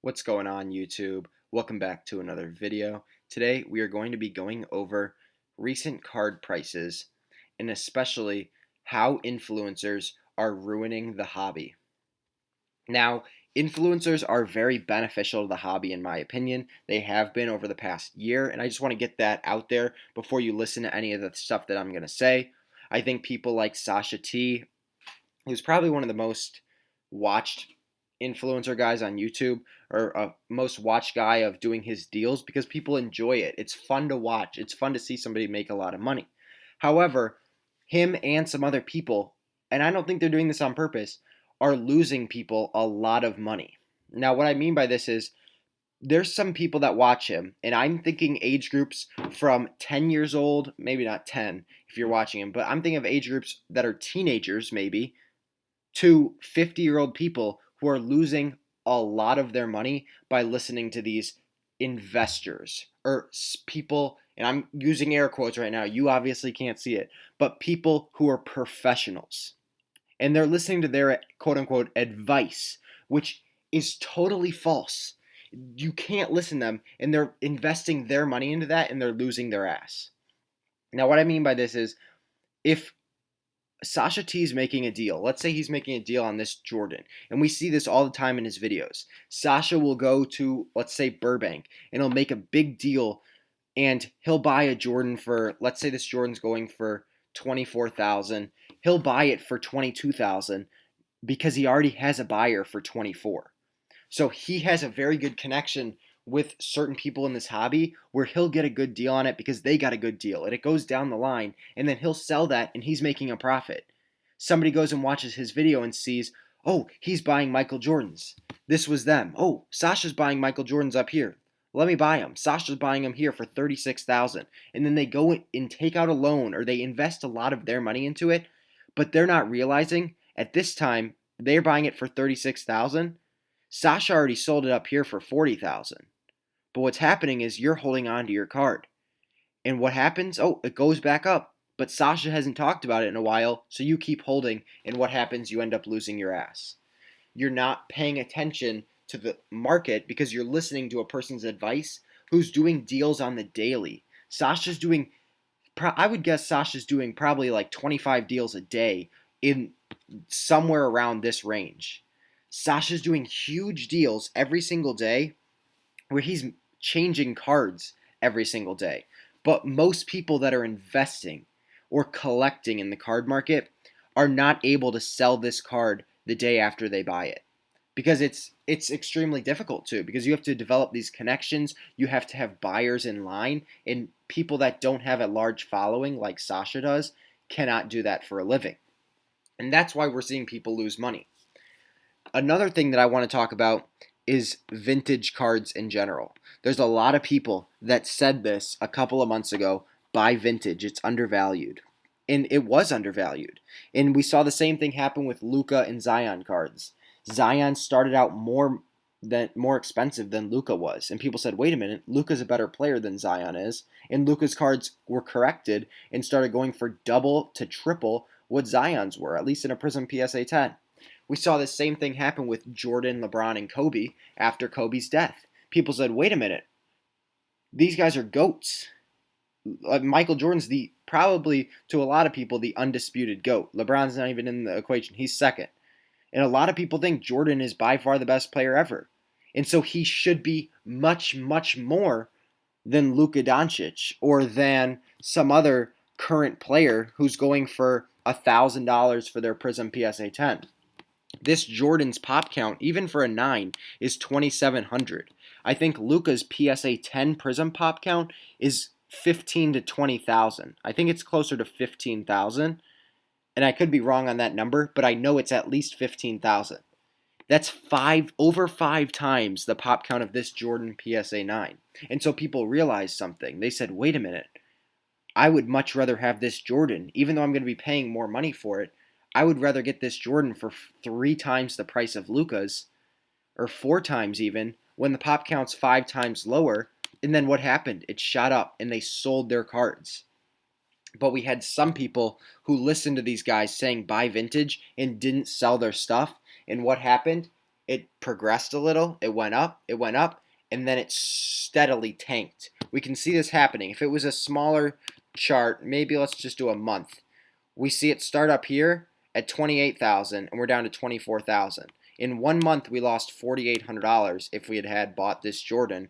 What's going on, YouTube? Welcome back to another video. Today we are going to be going over recent card prices and especially how influencers are ruining the hobby. Now, influencers are very beneficial to the hobby in my opinion. They have been over the past year, and I just want to get that out there before you listen to any of the stuff that I'm going to say. I think people like Sasha T, who's probably one of the most watched influencer guys on YouTube, or a most watched guy of doing his deals, because people enjoy it. It's fun to watch. It's fun to see somebody make a lot of money. However, him and some other people, and I don't think they're doing this on purpose, are losing people a lot of money. Now, what I mean by this is there's some people that watch him, and I'm thinking age groups from 10 years old, maybe not 10 if you're watching him, but I'm thinking of age groups that are teenagers maybe to 50-year-old people who are losing a lot of their money by listening to these investors or people, and I'm using air quotes right now. You obviously can't see it, but people who are professionals. And they're listening to their quote unquote advice, which is totally false. You can't listen to them, and they're investing their money into that and they're losing their ass. Now, what I mean by this is if Sasha T is making a deal. Let's say he's making a deal on this Jordan. And we see this all the time in his videos. Sasha will go to, let's say, Burbank, and he'll make a big deal, and he'll buy a Jordan for, let's say this Jordan's going for 24,000. He'll buy it for 22,000 because he already has a buyer for 24. So he has a very good connection with certain people in this hobby where he'll get a good deal on it because they got a good deal, and it goes down the line, and then he'll sell that and he's making a profit. Somebody goes and watches his video and sees, oh, he's buying Michael Jordans. This was them. Oh, Sasha's buying Michael Jordans up here. Let me buy them. Sasha's buying them here for 36,000. And then they go and take out a loan, or they invest a lot of their money into it, but they're not realizing at this time they're buying it for 36,000. Sasha already sold it up here for 40,000. But what's happening is you're holding on to your card. And what happens? Oh, it goes back up. But Sasha hasn't talked about it in a while, so you keep holding, and what happens? You end up losing your ass. You're not paying attention to the market because you're listening to a person's advice who's doing deals on the daily. Sasha's doing, I would guess Sasha's doing probably like 25 deals a day in somewhere around this range. Sasha's doing huge deals every single day where he's changing cards every single day. But most people that are investing or collecting in the card market are not able to sell this card the day after they buy it. Because it's extremely difficult to, because you have to develop these connections, you have to have buyers in line, and people that don't have a large following like Sasha does cannot do that for a living. And that's why we're seeing people lose money. Another thing that I want to talk about is vintage cards in general. There's a lot of people that said this a couple of months ago, buy vintage, it's undervalued. And it was undervalued. And we saw the same thing happen with Luka and Zion cards. Zion started out more expensive than Luka was. And people said, wait a minute, Luka's a better player than Zion is. And Luka's cards were corrected and started going for double to triple what Zion's were, at least in a Prism PSA 10. We saw the same thing happen with Jordan, LeBron, and Kobe after Kobe's death. People said, wait a minute, these guys are GOATs. Michael Jordan's probably, to a lot of people, the undisputed GOAT. LeBron's not even in the equation. He's second. And a lot of people think Jordan is by far the best player ever. And so he should be much, much more than Luka Doncic or than some other current player who's going for $1,000 for their Prism PSA 10. This Jordan's pop count, even for a 9, is 2,700. I think Luka's PSA 10 Prism pop count is 15 to 20,000. I think it's closer to 15,000. And I could be wrong on that number, but I know it's at least 15,000. That's over 5 times the pop count of this Jordan PSA 9. And so people realized something. They said, wait a minute, I would much rather have this Jordan, even though I'm going to be paying more money for it. I would rather get this Jordan for 3 times the price of Luka's, or 4 times even, when the pop count's 5 times lower. And then what happened? It shot up, and they sold their cards. But we had some people who listened to these guys saying buy vintage and didn't sell their stuff. And what happened? it progressed a little, it went up, and then it steadily tanked. We can see this happening. If it was a smaller chart, maybe let's just do a month. We see it start up here at 28,000 and we're down to 24,000. In 1 month we lost $4,800 if we had bought this Jordan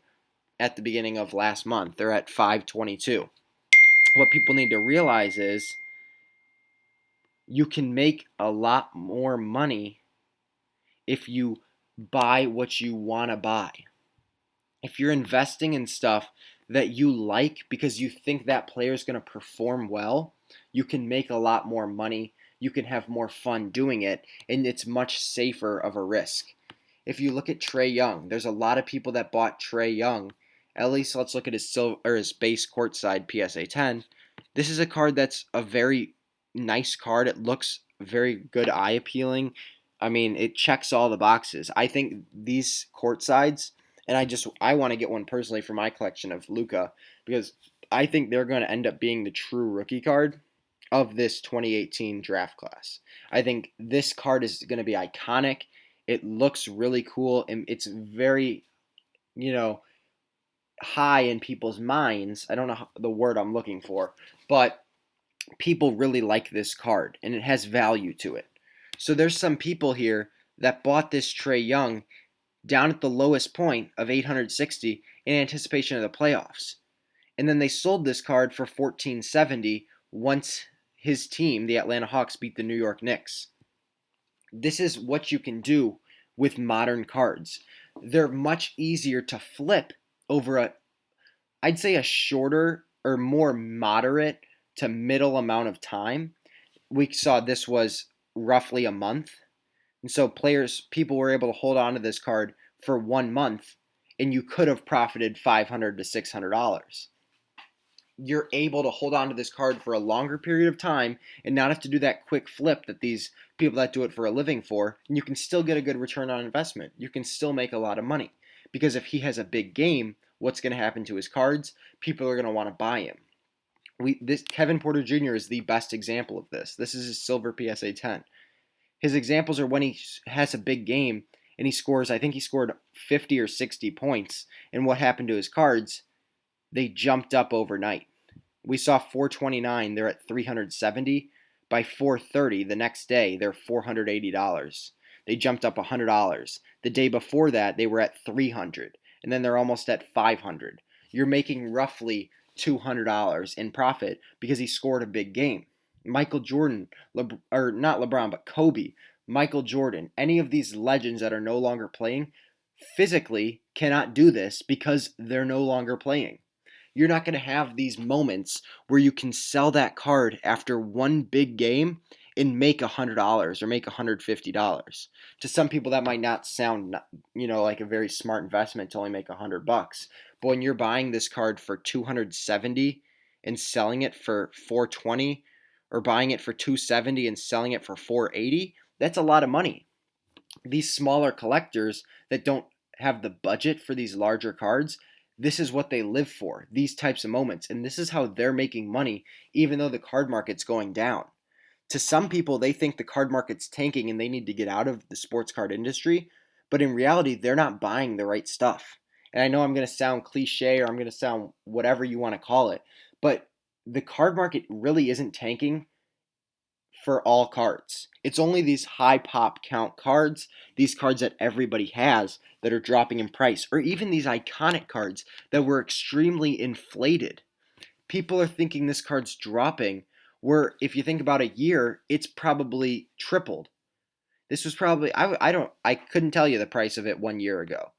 at the beginning of last month. They're at 522. What people need to realize is you can make a lot more money if you buy what you want to buy. If you're investing in stuff that you like because you think that player is going to perform well, you can make a lot more money. You can have more fun doing it, and it's much safer of a risk. If you look at Trae Young, there's a lot of people that bought Trae Young. At least let's look at his base courtside PSA 10. This is a card that's a very nice card. It looks very good, eye appealing. I mean, it checks all the boxes. I think these courtsides, and I want to get one personally for my collection of Luka because I think they're going to end up being the true rookie card of this 2018 draft class. I think this card is going to be iconic. It looks really cool, and it's very, high in people's minds. I don't know the word I'm looking for, but people really like this card, and it has value to it. So there's some people here that bought this Trae Young down at the lowest point of 860 in anticipation of the playoffs. And then they sold this card for $1,470 once his team, the Atlanta Hawks, beat the New York Knicks. This is what you can do with modern cards. They're much easier to flip over I'd say a shorter or more moderate to middle amount of time. We saw this was roughly a month. And so people were able to hold on to this card for 1 month, and you could have profited $500 to $600. You're able to hold on to this card for a longer period of time and not have to do that quick flip that these people that do it for a living for, and you can still get a good return on investment. You can still make a lot of money because if he has a big game, what's going to happen to his cards? People are going to want to buy him. Kevin Porter Jr. is the best example of this. This is his silver PSA 10. His examples are when he has a big game and he scores, I think he scored 50 or 60 points, and what happened to his cards? They jumped up overnight. We saw 429, they're at 370. By 430 the next day, they're $480. They jumped up $100. The day before that, they were at 300, and then they're almost at 500. You're making roughly $200 in profit because he scored a big game. Michael Jordan, or not LeBron, but Kobe, Michael Jordan, any of these legends that are no longer playing physically cannot do this because they're no longer playing. You're not going to have these moments where you can sell that card after one big game and make $100 or make $150. To some people, that might not sound, like a very smart investment to only make $100. But when you're buying this card for $270 and selling it for $420, or buying it for $270 and selling it for $480, that's a lot of money. These smaller collectors that don't have the budget for these larger cards, this is what they live for, these types of moments. And this is how they're making money, even though the card market's going down. To some people, they think the card market's tanking and they need to get out of the sports card industry. But in reality, they're not buying the right stuff. And I know I'm going to sound cliche, or I'm going to sound whatever you want to call it, but the card market really isn't tanking for all cards. It's only these high pop count cards, these cards that everybody has, that are dropping in price, or even these iconic cards that were extremely inflated. People are thinking this card's dropping, where if you think about a year, it's probably tripled. This was probably, I couldn't tell you the price of it 1 year ago,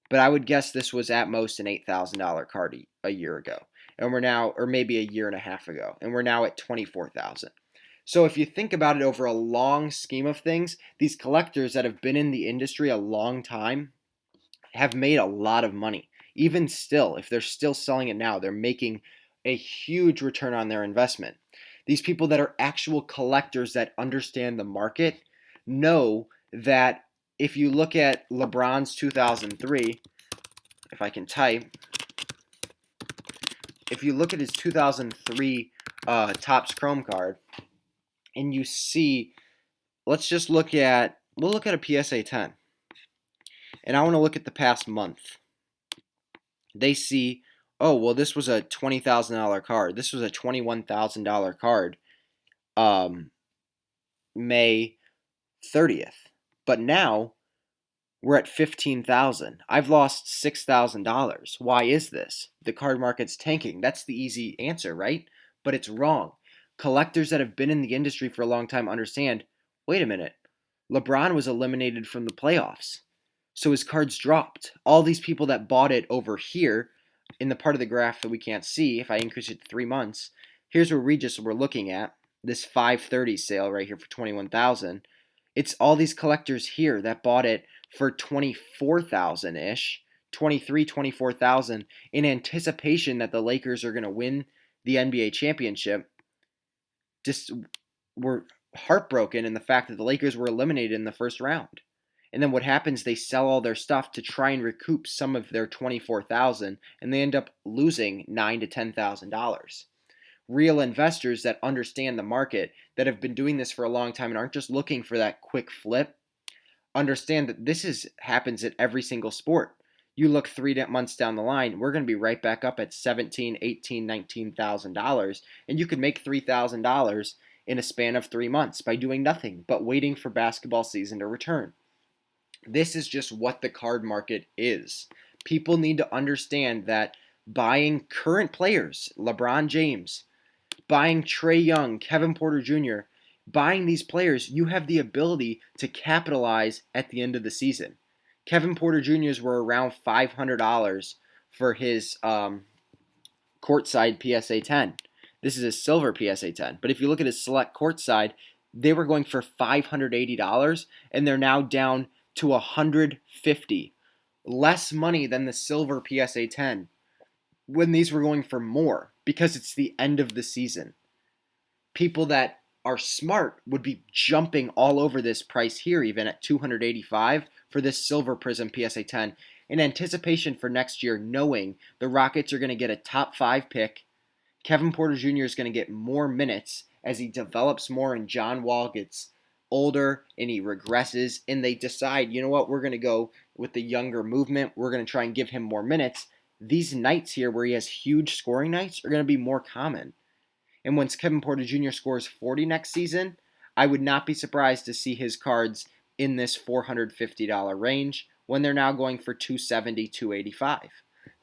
but I would guess this was at most an $8,000 card a year ago. And we're now, or maybe a year and a half ago, and we're now at $24,000. So if you think about it over a long scheme of things, these collectors that have been in the industry a long time have made a lot of money. Even still, if they're still selling it now, they're making a huge return on their investment. These people that are actual collectors that understand the market know that if you look at LeBron's 2003, if I can type, if you look at his 2003 Topps Chrome card, and you see, we'll look at a PSA 10. and I want to look at the past month. They see, oh, well, this was a $20,000 card. This was a $21,000 card, May 30th. But now we're at 15,000. I've lost $6,000. Why is this? The card market's tanking. That's the easy answer, right? But it's wrong. Collectors that have been in the industry for a long time understand, wait a minute. LeBron was eliminated from the playoffs. So his cards dropped. All these people that bought it over here in the part of the graph that we can't see, if I increase it to 3 months, here's where we're looking at this 530 sale right here for 21,000. It's all these collectors here that bought it for 24,000 ish, 23, 24,000 in anticipation that the Lakers are going to win the NBA championship. Just were heartbroken in the fact that the Lakers were eliminated in the first round. And then what happens, they sell all their stuff to try and recoup some of their 24,000, and they end up losing $9,000 to $10,000. Real investors that understand the market, that have been doing this for a long time and aren't just looking for that quick flip, understand that this happens at every single sport. You look 3 months down the line, we're going to be right back up at $17,000, $18,000, $19,000, and you could make $3,000 in a span of 3 months by doing nothing but waiting for basketball season to return. This is just what the card market is. People need to understand that buying current players, LeBron James, buying Trae Young, Kevin Porter Jr., buying these players, you have the ability to capitalize at the end of the season. Kevin Porter Jr.'s were around $500 for his courtside PSA 10. This is a silver PSA 10. But if you look at his select courtside, they were going for $580, and they're now down to $150. Less money than the silver PSA 10 when these were going for more because it's the end of the season. People that are smart would be jumping all over this price here, even at $285 for this silver Prism PSA 10 in anticipation for next year, knowing the Rockets are going to get a top 5 pick. Kevin Porter Jr. is going to get more minutes as he develops more and John Wall gets older and he regresses, and they decide, you know what, we're going to go with the younger movement. We're going to try and give him more minutes. These nights here where he has huge scoring nights are going to be more common. And once Kevin Porter Jr. scores 40 next season, I would not be surprised to see his cards in this $450 range when they're now going for $270, $285.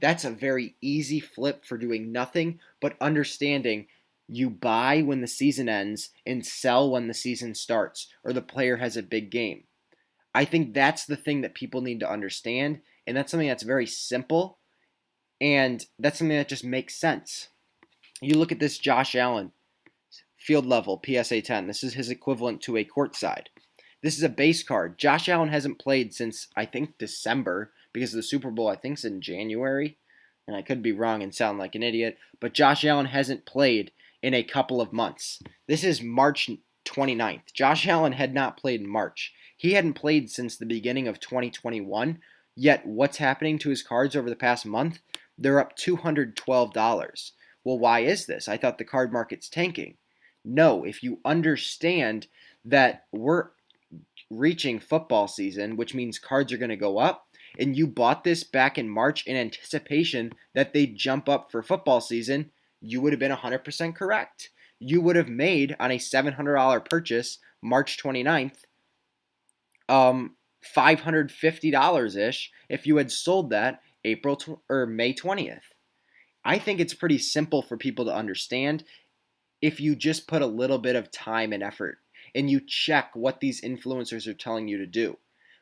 That's a very easy flip for doing nothing but understanding you buy when the season ends and sell when the season starts or the player has a big game. I think that's the thing that people need to understand, and that's something that's very simple, and that's something that just makes sense. You look at this Josh Allen field level PSA 10. This is his equivalent to a courtside. This is a base card. Josh Allen hasn't played since, I think, December because the Super Bowl, I think, is in January. And I could be wrong and sound like an idiot. But Josh Allen hasn't played in a couple of months. This is March 29th. Josh Allen had not played in March. He hadn't played since the beginning of 2021. Yet, what's happening to his cards over the past month? They're up $212. Well, why is this? I thought the card market's tanking. No, if you understand that we're reaching football season, which means cards are going to go up, and you bought this back in March in anticipation that they'd jump up for football season, you would have been 100% correct. You would have made on a $700 purchase March 29th, $550-ish if you had sold that May 20th. I think it's pretty simple for people to understand if you just put a little bit of time and effort and you check what these influencers are telling you to do.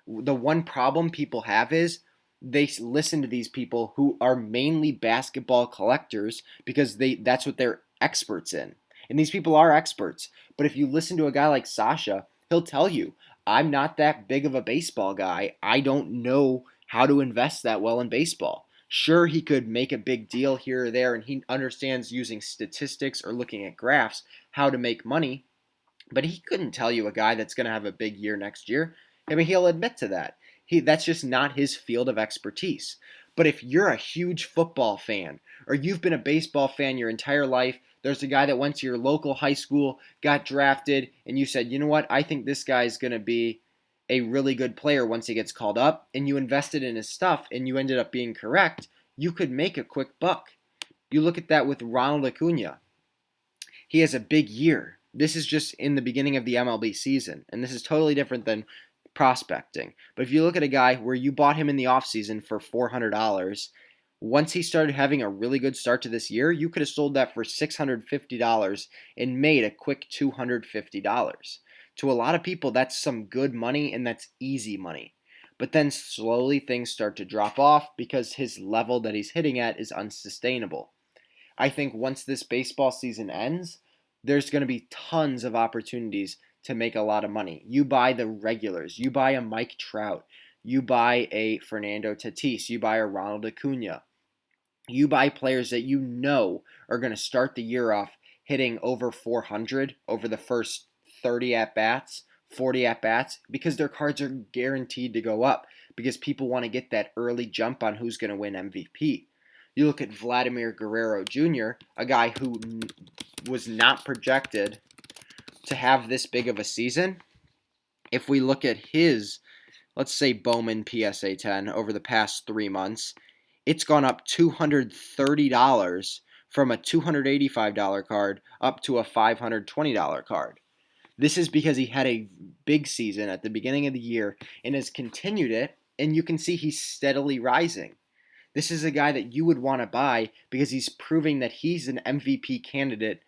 The one problem people have is they listen to these people who are mainly basketball collectors because that's what they're experts in. And these people are experts. But if you listen to a guy like Sasha, he'll tell you, I'm not that big of a baseball guy. I don't know how to invest that well in baseball. Sure, he could make a big deal here or there, and he understands using statistics or looking at graphs how to make money, but he couldn't tell you a guy that's going to have a big year next year. I mean, he'll admit to that. That's just not his field of expertise. But if you're a huge football fan, or you've been a baseball fan your entire life, there's a guy that went to your local high school, got drafted, and you said, you know what, I think this guy's going to be a really good player once he gets called up and you invested in his stuff and you ended up being correct, you could make a quick buck. You look at that with Ronald Acuna. He has a big year. This is just in the beginning of the MLB season, and this is totally different than prospecting. But if you look at a guy where you bought him in the offseason for $400, once he started having a really good start to this year, you could have sold that for $650 and made a quick $250. To a lot of people, that's some good money and that's easy money. But then slowly things start to drop off because his level that he's hitting at is unsustainable. I think once this baseball season ends, there's going to be tons of opportunities to make a lot of money. You buy the regulars, you buy a Mike Trout, you buy a Fernando Tatis, you buy a Ronald Acuna, you buy players that you know are going to start the year off hitting over 400 over the first 30 at bats, 40 at bats, because their cards are guaranteed to go up because people want to get that early jump on who's going to win MVP. You look at Vladimir Guerrero Jr., a guy who was not projected to have this big of a season. If we look at his, let's say, Bowman PSA 10 over the past 3 months, it's gone up $230 from a $285 card up to a $520 card. This is because he had a big season at the beginning of the year and has continued it, and you can see he's steadily rising. This is a guy that you would want to buy because he's proving that he's an MVP candidate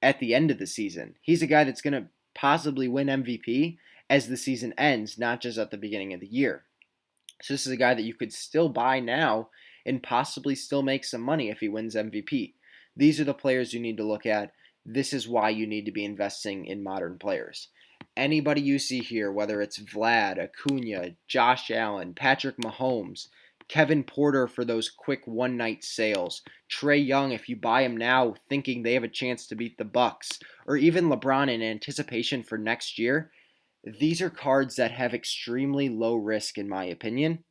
at the end of the season. He's a guy that's going to possibly win MVP as the season ends, not just at the beginning of the year. So this is a guy that you could still buy now and possibly still make some money if he wins MVP. These are the players you need to look at. This is why you need to be investing in modern players. Anybody you see here, whether it's Vlad, Acuna, Josh Allen, Patrick Mahomes, Kevin Porter for those quick one-night sales, Trae Young if you buy him now thinking they have a chance to beat the Bucks, or even LeBron in anticipation for next year, these are cards that have extremely low risk in my opinion,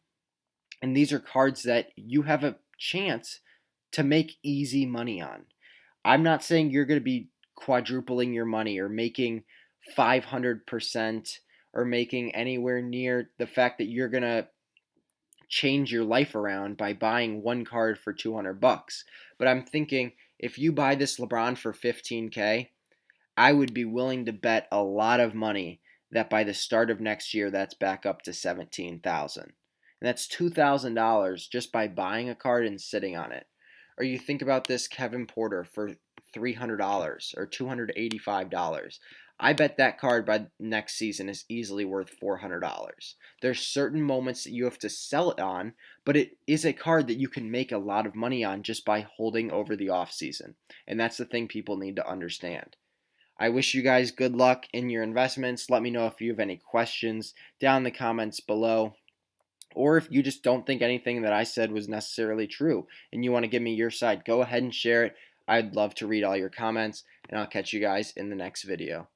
and these are cards that you have a chance to make easy money on. I'm not saying you're going to be quadrupling your money or making 500% or making anywhere near the fact that you're going to change your life around by buying one card for 200 bucks. But I'm thinking if you buy this LeBron for 15K, I would be willing to bet a lot of money that by the start of next year that's back up to 17,000. And that's $2,000 just by buying a card and sitting on it. Or you think about this Kevin Porter for $300 or $285. I bet that card by next season is easily worth $400. There's certain moments that you have to sell it on, but it is a card that you can make a lot of money on just by holding over the off season. And that's the thing people need to understand. I wish you guys good luck in your investments. Let me know if you have any questions down in the comments below. Or if you just don't think anything that I said was necessarily true and you want to give me your side, go ahead and share it. I'd love to read all your comments, and I'll catch you guys in the next video.